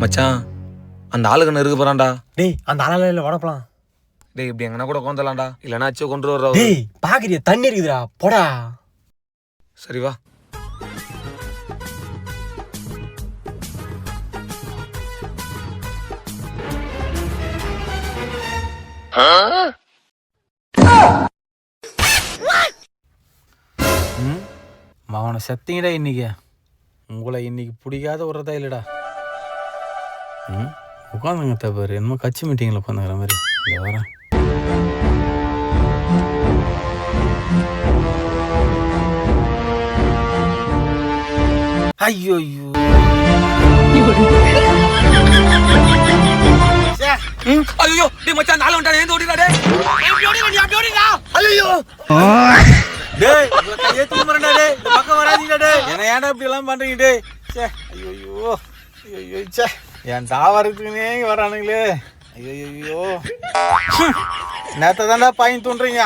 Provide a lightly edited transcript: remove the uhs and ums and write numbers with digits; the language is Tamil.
மச்சான் அந்த ஆளுக்கு இருக்கு போறான்டா. டேய் அந்த ஆளால உடப்பலாம். டேய் இப்படி எங்கன்னா கூட கொந்தலாம்டா, இல்லைன்னா அச்சு கொண்டு வர்றா. டேய் பாக்குறியா தண்ணி இருக்குதுடா, போடா. சரி வா. அவனை செத்தீங்கடா இன்னைக்கு. உங்களை இன்னைக்கு பிடிக்காத விடுறதா இல்லைடா. உட்காந்துங்க தப்பாரு, என்னமோ கட்சி மீட்டிங்கில் உட்காந்துக்கிற மாதிரி. இங்கே வரேன். ஐயோ ஐயோ ஐயோ டேய் மச்சான், நாளை வந்துட்டானே, ஏந்து ஓடிடா. ஐயோ டேய் கையை தூமறடா. டேய் இந்த பக்கம் வராதீங்கடா. டேய் என்ன ஏன்டா இப்படி எல்லாம் பண்றீங்க? டேய் சே ஐயோ ஐயோ ஐயோ சே, என் தாவரத்துக்குனே வரானுங்களே. ஐயோ ஐயோ நேத்த தான்டா பையன் தூண்டுறீங்க.